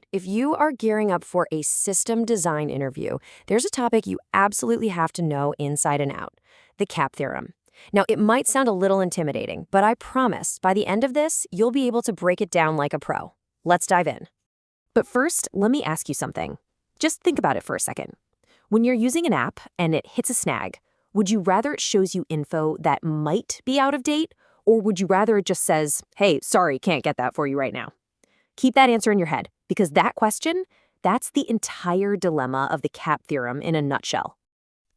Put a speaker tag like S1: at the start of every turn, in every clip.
S1: right, if you are gearing up for a system design interview, there's a topic you absolutely have to know inside and out, the CAP Theorem. Now, it might sound a little intimidating, but I promise by the end of this, you'll be able to break it down like a pro. Let's dive in. But first, let me ask you something. Just think about it for a second. When you're using an app and it hits a snag, would you rather it shows you info that might be out of date, or would you rather it just says, hey, sorry, can't get that for you right now? Keep that answer in your head, because that question, that's the entire dilemma of the CAP theorem in a nutshell.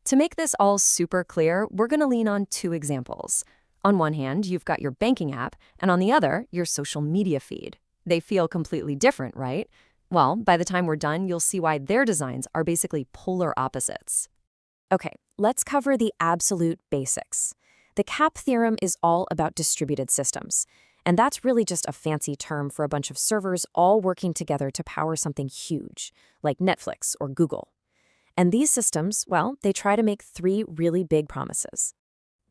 S1: To make this all super clear, we're going to lean on two examples. On one hand, you've got your banking app, and on the other, your social media feed. They feel completely different, right? Well, by the time we're done, you'll see why their designs are basically polar opposites. Okay, let's cover the absolute basics. The CAP theorem is all about distributed systems. And that's really just a fancy term for a bunch of servers all working together to power something huge, like Netflix or Google. And these systems, well, they try to make three really big promises.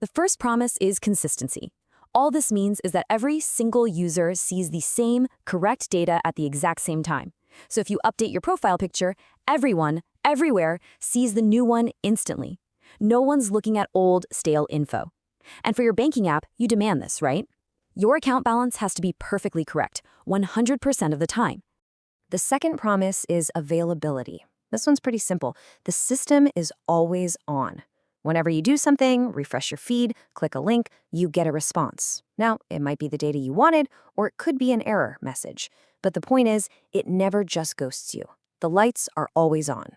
S1: The first promise is consistency. All this means is that every single user sees the same correct data at the exact same time. So if you update your profile picture, everyone, everywhere, sees the new one instantly. No one's looking at old, stale info. And for your banking app, you demand this, right? Your account balance has to be perfectly correct, 100% of the time. The second promise is availability. This one's pretty simple. The system is always on. Whenever you do something, refresh your feed, click a link, you get a response. Now, it might be the data you wanted, or it could be an error message. But the point is, it never just ghosts you. The lights are always on.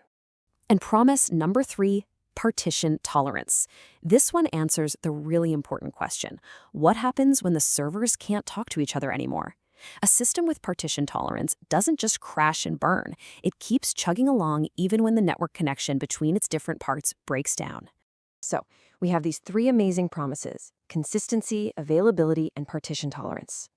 S1: And promise number 3, partition tolerance. This one answers the really important question. What happens when the servers can't talk to each other anymore? A system with partition tolerance doesn't just crash and burn. It keeps chugging along even when the network connection between its different parts breaks down. So, we have these 3 amazing promises: consistency, availability, and partition tolerance.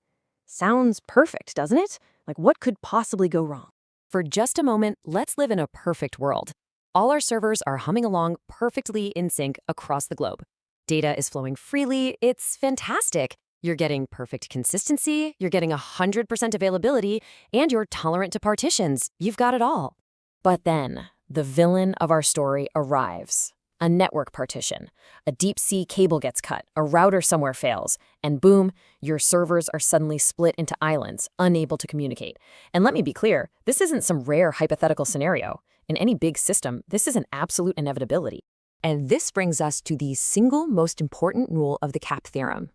S1: Sounds perfect, doesn't it? Like, what could possibly go wrong? For just a moment, let's live in a perfect world. All our servers are humming along perfectly in sync across the globe. Data is flowing freely. It's fantastic. You're getting perfect consistency, you're getting 100% availability, and you're tolerant to partitions. You've got it all. But then, the villain of our story arrives. A network partition. A deep-sea cable gets cut, a router somewhere fails, and boom, your servers are suddenly split into islands, unable to communicate. And let me be clear, this isn't some rare hypothetical scenario. In any big system, this is an absolute inevitability. And this brings us to the single most important rule of the CAP theorem.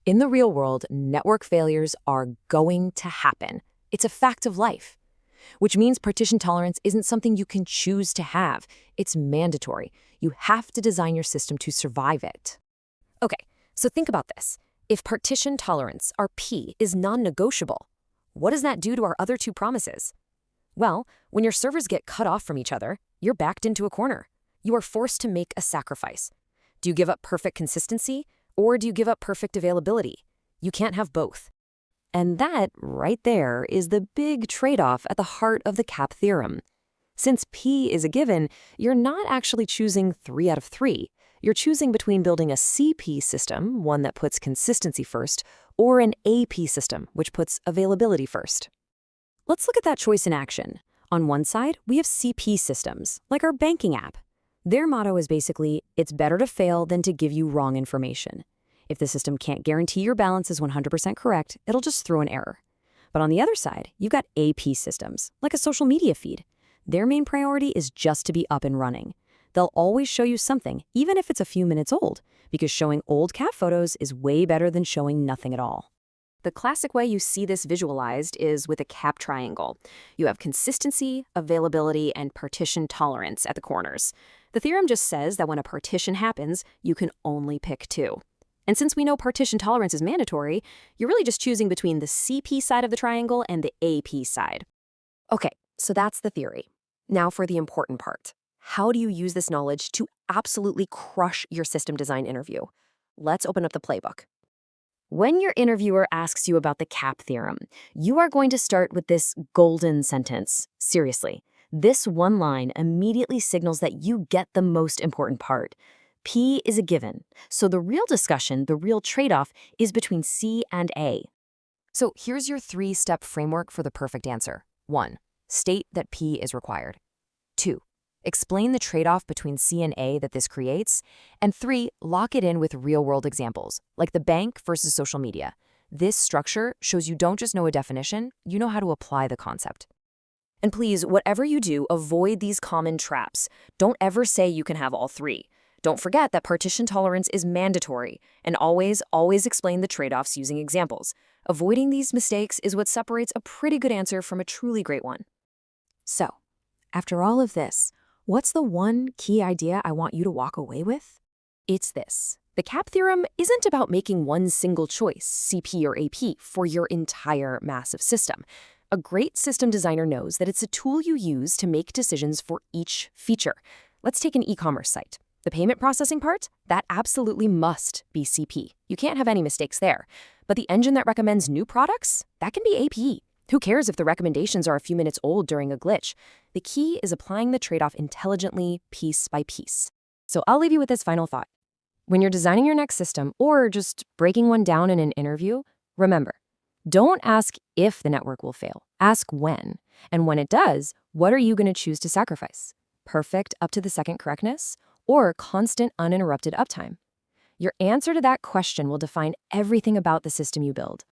S1: In the real world, network failures are going to happen. It's a fact of life. Which means partition tolerance isn't something you can choose to have. It's mandatory. You have to design your system to survive it. Okay, so think about this. If partition tolerance, our P, is non-negotiable, what does that do to our other 2 promises? Well, when your servers get cut off from each other, you're backed into a corner. You are forced to make a sacrifice. Do you give up perfect consistency, or do you give up perfect availability? You can't have both. And that, right there, is the big trade-off at the heart of the CAP theorem. Since P is a given, you're not actually choosing 3 out of 3. You're choosing between building a CP system, one that puts consistency first, or an AP system, which puts availability first. Let's look at that choice in action. On one side, we have CP systems, like our banking app. Their motto is basically, it's better to fail than to give you wrong information. If the system can't guarantee your balance is 100% correct, it'll just throw an error. But on the other side, you've got AP systems, like a social media feed. Their main priority is just to be up and running. They'll always show you something, even if it's a few minutes old, because showing old cat photos is way better than showing nothing at all. The classic way you see this visualized is with a CAP triangle. You have consistency, availability, and partition tolerance at the corners. The theorem just says that when a partition happens, you can only pick 2. And since we know partition tolerance is mandatory, you're really just choosing between the CP side of the triangle and the AP side. Okay, so that's the theory. Now for the important part. How do you use this knowledge to absolutely crush your system design interview? Let's open up the playbook. When your interviewer asks you about the CAP theorem, you are going to start with this golden sentence. Seriously, this one line immediately signals that you get the most important part. P is a given, so the real discussion, the real trade-off, is between C and A. So here's your 3-step framework for the perfect answer. 1. State that P is required. 2. Explain the trade-off between C and A that this creates. And 3. Lock it in with real-world examples, like the bank versus social media. This structure shows you don't just know a definition, you know how to apply the concept. And please, whatever you do, avoid these common traps. Don't ever say you can have all three. Don't forget that partition tolerance is mandatory, and always explain the trade-offs using examples. Avoiding these mistakes is what separates a pretty good answer from a truly great one. So, after all of this, what's the one key idea I want you to walk away with? It's this. The CAP theorem isn't about making one single choice, CP or AP, for your entire massive system. A great system designer knows that it's a tool you use to make decisions for each feature. Let's take an e-commerce site. The payment processing part? That absolutely must be CP. You can't have any mistakes there. But the engine that recommends new products? That can be AP. Who cares if the recommendations are a few minutes old during a glitch? The key is applying the trade-off intelligently, piece by piece. So I'll leave you with this final thought. When you're designing your next system, or just breaking one down in an interview, remember, don't ask if the network will fail. Ask when. And when it does, what are you going to choose to sacrifice? Perfect up to the second correctness? Or constant uninterrupted uptime? Your answer to that question will define everything about the system you build.